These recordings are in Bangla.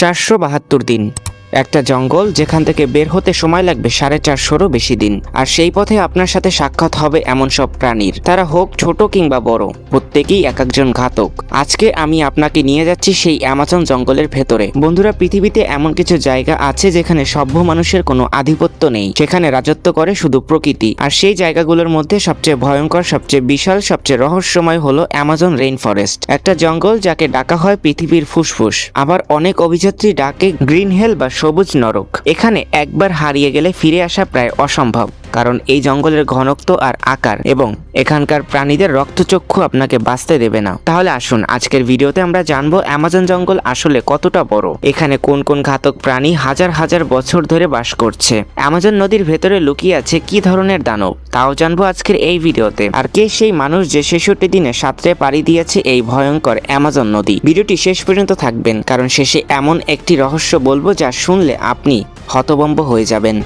472 দিন। একটা জঙ্গল যেখান থেকে বের হতে সময় লাগবে 450-রও বেশি দিন। আর সেই পথে আপনার সাথে সাক্ষাৎ হবে এমন সব প্রাণীর, তারা হোক ছোট কিংবা বড়, প্রত্যেকেই এক একজন ঘাতক। আজকে আমি আপনাকে নিয়ে যাচ্ছি সেই অ্যামাজন জঙ্গলের ভেতরে। বন্ধুরা, পৃথিবীতে এমন কিছু জায়গা আছে যেখানে সভ্য মানুষের কোনো আধিপত্য নেই, সেখানে রাজত্ব করে শুধু প্রকৃতি। আর সেই জায়গাগুলোর মধ্যে সবচেয়ে ভয়ঙ্কর, সবচেয়ে বিশাল, সবচেয়ে রহস্যময় হলো অ্যামাজন রেইন ফরেস্ট। একটা জঙ্গল যাকে ডাকা হয় পৃথিবীর ফুসফুস, আবার অনেক অভিযাত্রী ডাকে গ্রিন হেল বা সবুজ নরক। এখানে একবার হারিয়ে গেলে ফিরে আসা প্রায় অসম্ভব, কারণ এই জঙ্গলের ঘনত্ব আর আকার এবং এখানকার প্রাণীদের রক্তচক্ষু আপনাকে বাঁচতে দেবে না। তাহলে আসুন আজকের ভিডিওতে আমরা জানবো অ্যামাজন জঙ্গল আসলে কতটা বড়, এখানে কোন কোন ঘাতক প্রাণী হাজার হাজার বছর ধরে বাস করছে, অ্যামাজন নদীর ভেতরে লুকিয়ে আছে কি ধরনের দানব, তাও জানবো আজকের এই ভিডিওতে। আর কে সেই মানুষ যে 66 দিনে সাঁতরে পাড়ি দিয়েছে এই ভয়ঙ্কর অ্যামাজন নদী। ভিডিওটি শেষ পর্যন্ত থাকবেন, কারণ শেষে এমন একটি রহস্য বলবো যা শুনলে আপনি হতভম্ব হয়ে যাবেন।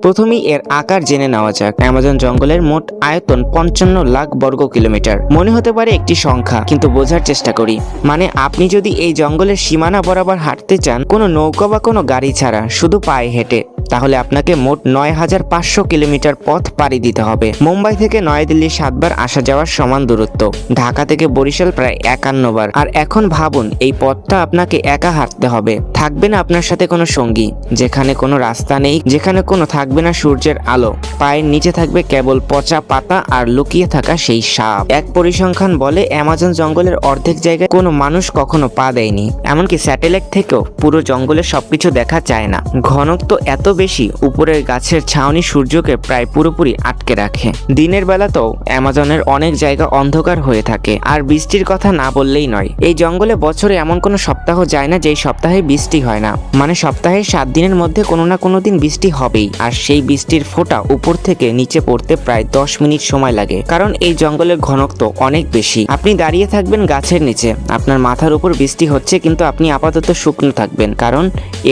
প্রথমেই এর আকার জেনে নেওয়া যাক। অ্যামাজন জঙ্গলের মোট আয়তন 55 লাখ বর্গ কিলোমিটার। মনে হতে পারে একটি সংখ্যা, কিন্তু বোঝার চেষ্টা করি। মানে আপনি যদি এই জঙ্গলের সীমানা বরাবর হাঁটতে চান, কোনো নৌকা বা কোনো গাড়ি ছাড়া, শুধু পায়ে হেঁটে, তাহলে আপনাকে মোট 9500 কিলোমিটার পথ পাড়ি দিতে হবে। মুম্বাই থেকে নয়াদিল্লি 7 বার আসা যাওয়ার সমান দূরত্ব, ঢাকা থেকে বরিশাল প্রায় 51 বার। আর এখন ভাবুন, এই পথটা আপনাকে একা হাঁটতে হবে, থাকবে না আপনার সাথে কোনো সঙ্গী, যেখানে কোনো রাস্তা নেই, যেখানে কোনো থাকবে না সূর্যের আলো, পায়ের নিচে থাকবে কেবল পচা পাতা আর লুকিয়ে থাকা সেই সাপ। এক পরিসংখ্যান বলে অ্যামাজন জঙ্গলের অর্ধেক জায়গায় কোনো মানুষ কখনো পা দেয়নি, এমনকি স্যাটেলাইট থেকেও পুরো জঙ্গলের সবকিছু দেখা যায় না। ঘনত্ব এত বেশি, উপরের গাছের ছাউনি সূর্যকে প্রায় পুরোপুরি আটকে রাখে। দিনের বেলাতেও অ্যামাজনের অনেক জায়গা অন্ধকার হয়ে থাকে। আর বৃষ্টির কথা না বললেই নয়, এই জঙ্গলে বছরে এমন কোনো সপ্তাহ যায় না যেই সপ্তাহে বৃষ্টি হয় না। মানে সপ্তাহে 7 দিনের মধ্যে কোনো না কোনো দিন বৃষ্টি হবেই। আর সেই বৃষ্টির ফোঁটা উপর থেকে নিচে পড়তে প্রায় 10 মিনিট সময় লাগে, কারণ এই জঙ্গলের ঘনত্ব অনেক বেশি। আপনি দাঁড়িয়ে থাকবেন গাছের নিচে, আপনার মাথার উপর বৃষ্টি হচ্ছে, কিন্তু আপনি আপাতত শুকনো থাকবেন, কারণ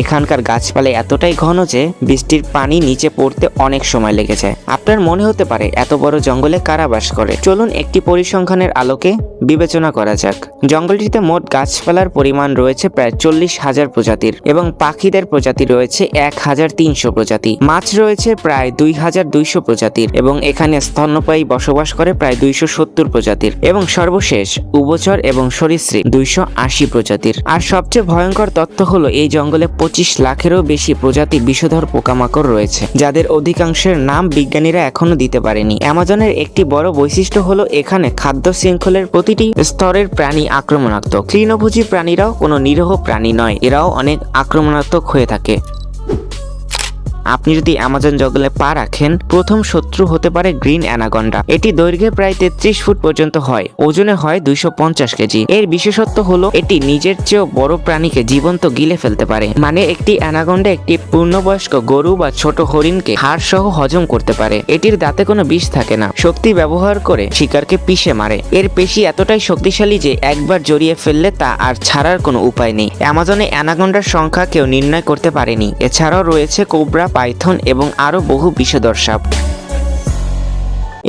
এখানকার গাছপালা এতটাই ঘন যে বৃষ্টির পানি নিচে পড়তে অনেক সময় লেগে যায়। আপনার মনে হতে পারে এত বড় জঙ্গলে কারা বাস করে। চলুন একটি পরিসংখ্যানের আলোকে বিবেচনা করা যাক। জঙ্গলটিতে মোট গাছপালার পরিমাণ রয়েছে প্রায় 40,000 প্রজাতির এবং পাখিদের প্রজাতি রয়েছে 1300 প্রজাতি। মাছ রয়েছে প্রায় 2200 প্রজাতির এবং এখানে স্তন্যপায়ী বসবাস করে প্রায় 270 প্রজাতির এবং সর্বশেষ উভচর এবং সরীসৃপ 280 প্রজাতির। আর সবচেয়ে ভয়ঙ্কর তথ্য হলো এই জঙ্গলে 25 লাখেরও বেশি প্রজাতি বিষধর পোকামাকড় রয়েছে, যাদের অধিকাংশের নাম বিজ্ঞানীরা এখনো দিতে পারেনি। অ্যামাজনের একটি বড় বৈশিষ্ট্য হলো এখানে খাদ্য শৃঙ্খলের প্রতিটি স্তরের প্রাণী আক্রমণাত্মক। তৃণভোজী প্রাণীরাও কোনো নিরীহ প্রাণী নয়, এরাও অনেক আক্রমণাত্মক হয়ে থাকে। আপনি যদি অ্যামাজন জঙ্গলে পা রাখেন, প্রথম শত্রু হতে পারে গ্রিন অ্যানাকন্ডা। এটি দৈর্ঘ্যে প্রায় 33 ফুট পর্যন্ত হয়, ওজনে হয় 250 কেজি। এর বিশেষত্ব হলো এটি নিজের চেয়েও বড় প্রাণীকে জীবন্ত গিলে ফেলতে পারে। মানে একটি অ্যানাকন্ডা একটি পূর্ণবয়স্ক গরু বা ছোট হরিণকে হাড় সহ হজম করতে পারে। এটির দাঁতে কোনো বিষ থাকে না, শক্তি ব্যবহার করে শিকারকে পিষে মারে। এর পেশি এতটাই শক্তিশালী যে একবার জড়িয়ে ফেললে তা আর ছাড়ার কোনো উপায় নেই। অ্যামাজনে অ্যানাকন্ডার সংখ্যা কেউ নির্ণয় করতে পারেনি। এছাড়াও রয়েছে কোবরা, পাইথন এবং আরো বহু বিষধর সাপ।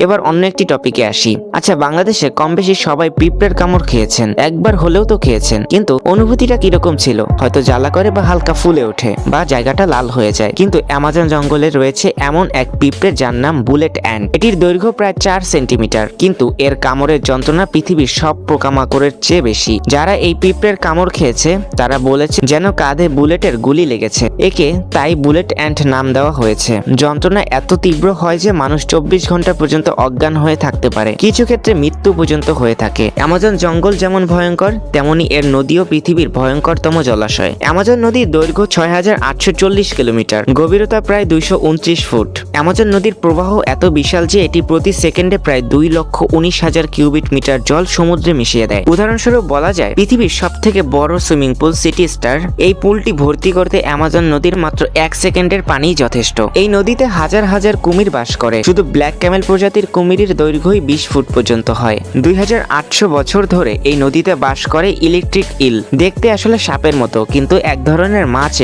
এবার অন্য একটি টপিকে আসি। আচ্ছা, বাংলাদেশে কম বেশি সবাই পিঁপড়ের কামড় খেয়েছেন, একবার হলেও তো খেয়েছেন, কিন্তু অনুভূতিটা কিরকম ছিল? হয়তো জ্বালা করে বা হালকা ফুলে ওঠে বা জায়গাটা লাল হয়ে যায়। কিন্তু অ্যামাজন জঙ্গলে রয়েছে এমন এক পিঁপড়ে যার নাম বুলেট অ্যান্ট। এটির দৈর্ঘ্য প্রায় 4 সেন্টিমিটার, কিন্তু এর কামড়ের যন্ত্রণা পৃথিবীর সব পোকামাকড়ের চেয়ে বেশি। যারা এই পিঁপড়ের কামড় খেয়েছে তারা বলেছে যেন কাঁধে বুলেটের গুলি লেগেছে। একে তাই বুলেট অ্যান্ট নাম দেওয়া হয়েছে। যন্ত্রণা এত তীব্র হয় যে মানুষ 24 ঘন্টা পর্যন্ত অজ্ঞান হয়ে থাকতে পারে, কিছু ক্ষেত্রে মৃত্যু পর্যন্ত হয়ে থাকে। অ্যামাজন জঙ্গল যেমন ভয়ঙ্কর, তেমনি এর নদীও পৃথিবীর ভয়ঙ্করতম জলাশয়। অ্যামাজন নদীর দৈর্ঘ্য 6840 কিলোমিটার, গভীরতা প্রায় 229 ফুট। অ্যামাজন নদীর প্রবাহ এত বিশাল যে এটি প্রতি সেকেন্ডে প্রায় 2,19,000 কিউবিক মিটার জল সমুদ্রে মিশিয়ে দেয়। উদাহরণস্বরূপ বলা যায়, পৃথিবীর সব থেকে বড় সুইমিং পুল সিটি স্টার, এই পুলটি ভর্তি করতে অ্যামাজন নদীর মাত্র 1 সেকেন্ডের পানি যথেষ্ট। এই নদীতে হাজার হাজার কুমির বাস করে। শুধু ব্ল্যাক ক্যামেল প্রজাতি প্রজাতির কুমিরের দৈর্ঘ্যই 20 ফুট পর্যন্ত হয়। 2800 বছর ধরে এই নদীতে বাস করে ইলেকট্রিক ইল। দেখতে আসলে সাপের মতো, কিন্তু এক ধরনের মাছ।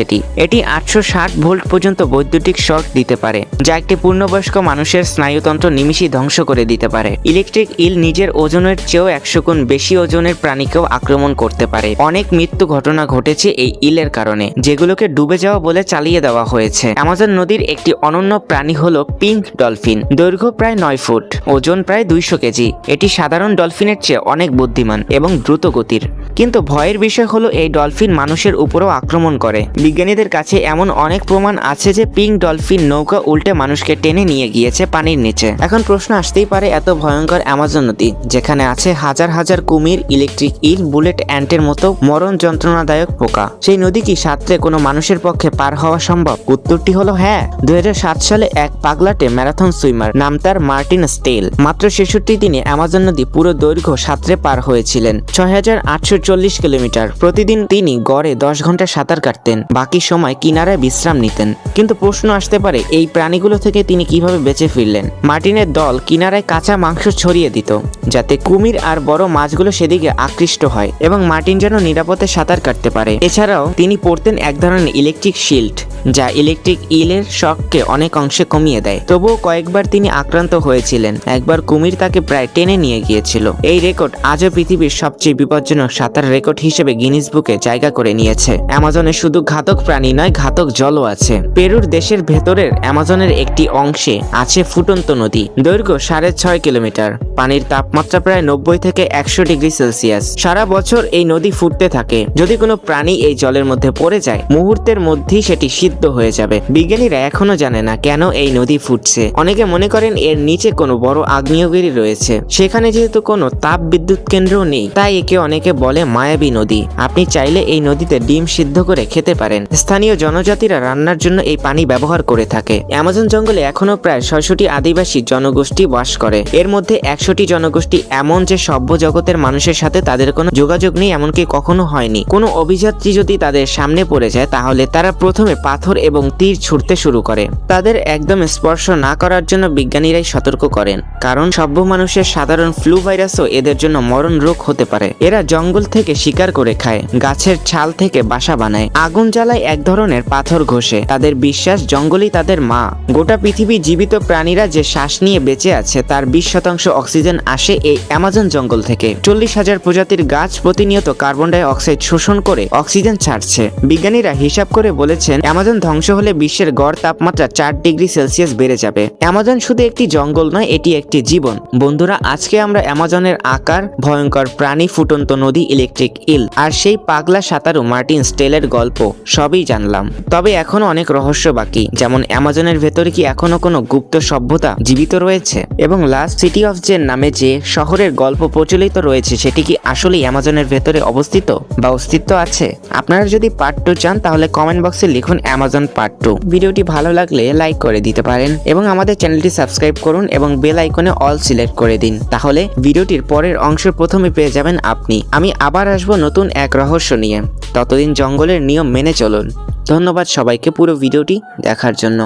এটি 860 ভোল্ট পর্যন্ত বৈদ্যুতিক শক দিতে পারে, যা একটি পূর্ণবয়স্ক মানুষের স্নায়ুতন্ত্র নিমিষেই ধ্বংস করে দিতে পারে। ইলেকট্রিক ইল নিজের ওজনের চেয়েও 100 গুণ বেশি ওজনের প্রাণীকেও আক্রমণ করতে পারে। অনেক মৃত্যু ঘটনা ঘটেছে এই ইলের কারণে, যেগুলোকে ডুবে যাওয়া বলে চালিয়ে দেওয়া হয়েছে। অ্যামাজন নদীর একটি অনন্য প্রাণী হলো পিঙ্ক ডলফিন। দৈর্ঘ্য প্রায় 9 ফুট, ওজন প্রায় 200 কেজি। এটি সাধারণ ডলফিনের চেয়ে অনেক বুদ্ধিমান এবং দ্রুত গতির। কিন্তু ভয়ের বিষয় হলো এই ডলফিন মানুষের উপরেও আক্রমণ করে। বিজ্ঞানীদের কাছে এমন অনেক প্রমাণ আছে যে পিঙ্ক ডলফিন নৌকা উল্টে মানুষকে টেনে নিয়ে গিয়েছে পানির নিচে। এখন প্রশ্ন আসতেই পারে, এত ভয়ঙ্কর অ্যামাজন নদী, যেখানে আছে হাজার হাজার কুমির, ইলেকট্রিক ইল, বুলেট অ্যান্টের মতো মরণ যন্ত্রণাদায়ক পোকা, সেই নদী কি সাঁতরে কোনো মানুষের পক্ষে পার হওয়া সম্ভব? উত্তরটি হলো হ্যাঁ। 2007 সালে এক পাগলাটে ম্যারাথন সুইমার, নাম তার মার্টিন স্টেল, মাত্র 66 দিনে অ্যামাজন নদী পুরো দৈর্ঘ্য সাঁতরে পার হয়েছিলেন, 6840 কিলোমিটার। প্রতিদিন তিনি গড়ে 10 ঘন্টা সাঁতার কাটতেন, বাকি সময় কিনারায় বিশ্রাম নিতেন। কিন্তু প্রশ্ন আসতে পারে, এই প্রাণীগুলো থেকে তিনি কিভাবে বেঁচে ফিরলেন? মার্টিনের দল কিনারায় কাঁচা মাংস ছড়িয়ে দিত, যাতে কুমির আর বড় মাছগুলো সেদিকে আকৃষ্ট হয় এবং মার্টিন যেন নিরাপদে সাঁতার কাটতে পারে। এছাড়াও তিনি পরতেন এক ধরনের ইলেকট্রিক শিল্ড, যা ইলেকট্রিক ইলের শককে অনেক অংশে কমিয়ে দেয়। তবুও কয়েকবার তিনি আক্রান্ত হয়েছিলেন। একবার কুমির তাকে প্রায় টেনে নিয়ে গিয়েছিল। এই রেকর্ড আজও পৃথিবীর সবচেয়ে বিপজ্জনক সাঁতার রেকর্ড হিসেবে গিনিস বুকে জায়গা করে নিয়েছে। অ্যামাজনে শুধু ঘাতক প্রাণী নয়, ঘাতক জলও আছে। পেরুর দেশের ভেতরের অ্যামাজনের একটি অংশে আছে ফুটন্ত নদী, দৈর্ঘ্য 6.5 কিলোমিটার। পানির তাপমাত্রা প্রায় 90 থেকে 100 ডিগ্রি সেলসিয়াস। সারা বছর এই নদী ফুটতে থাকে। যদি কোনো প্রাণী এই জলের মধ্যে পড়ে যায়, মুহূর্তের মধ্যেই সেটি সিদ্ধ হয়ে যাবে। বিজ্ঞানীরা এখনো জানে না কেন এই নদী ফুটছে। অনেকে মনে করেন এর নিচে কোনো বড় আগ্নেয়গিরি রয়েছে। সেখানে যেহেতু কোনো তাপ বিদ্যুৎ কেন্দ্রও নেই, তাই একে অনেকে বলে মায়াবী নদী। আপনি চাইলে এই নদীতে ডিম সিদ্ধ করে খেতে পারেন। স্থানীয় জনজাতিরা রান্নার জন্য এই পানি ব্যবহার করে থাকে। অ্যামাজন জঙ্গলে এখনো প্রায় 600টি আদিবাসী জনগোষ্ঠী বাস করে। এর মধ্যে 100টি জনগোষ্ঠী এমন যে সভ্য জগতের মানুষের সাথে তাদের কোনো যোগাযোগ নেই, এমনকি কখনো হয়নি। কোনো অভিযাত্রী যদি তাদের সামনে পড়ে যায়, তাহলে তারা প্রথমে পাথর এবং তীর ছুঁড়তে শুরু করে। তাদের একদম স্পর্শ না করার জন্য বিজ্ঞানীরাই সতর্ক করেন, কারণ সভ্য মানুষের সাধারণ ফ্লু ভাইরাসও এদের জন্য মরণ রোগ হতে পারে। এরা জঙ্গল থেকে শিকার করে খায়, গাছের ছাল থেকে বাসা বানায়, আগুন জ্বালায়, এক ধরনের পাথর ঘষে। তাদের বিশ্বাস জঙ্গলই তাদের মা। গোটা পৃথিবী জীবিত প্রাণীরা যে শ্বাস নিয়ে বেঁচে আছে, তার 20% অক্সিজেন আসে এই অ্যামাজন জঙ্গল থেকে। 40,000 প্রজাতির গাছ প্রতিনিয়ত কার্বন ডাই অক্সাইড শোষণ করে অক্সিজেন ছাড়ছে। বিজ্ঞানীরা হিসাব করে বলেছেন, অ্যামাজন ধ্বংস হলে বিশ্বের গড় তাপমাত্রা 4 ডিগ্রি সেলসিয়াস বেড়ে যাবে। অ্যামাজন শুধু একটি জঙ্গল নয়, এটি একটি জীবন। বন্ধুরা, আজকে আমরা অ্যামাজনের আকার, ভয়ঙ্কর প্রাণী, ফুটন্ত নদী, ইলেকট্রিক ইল আর সেই পাগলা সাঁতারু মার্টিন স্টেলের গল্প সবই জানলাম। তবে এখনো অনেক রহস্য বাকি, যেমন অ্যামাজনের ভেতরে কি এখনো কোনো গুপ্ত সভ্যতা জীবিত রয়েছে, এবং লাস্ট সিটি অফ জেন নামে যে শহরের গল্প প্রচলিত রয়েছে, সেটি কি আসলেই অ্যামাজনের ভেতরে অবস্থিত বা অস্তিত্ব আছে? আপনারা যদি পার্ট 2 চান, তাহলে কমেন্ট বক্সে লিখুন অ্যামাজন পার্ট 2। ভিডিওটি ভালো লাগলে লাইক করে দিতে পারেন এবং আমাদের চ্যানেলটি সাবস্ক্রাইব করুন এবং বেল আইকনে অল সিলেক্ট করে দিন। তাহলে ভিডিওটির পরের অংশ প্রথমে পেয়ে যাবেন আপনি। আমি আবার আসবো নতুন এক রহস্য নিয়ে। ততদিন জঙ্গলের নিয়ম মেনে চলুন। ধন্যবাদ সবাইকে পুরো ভিডিওটি দেখার জন্য।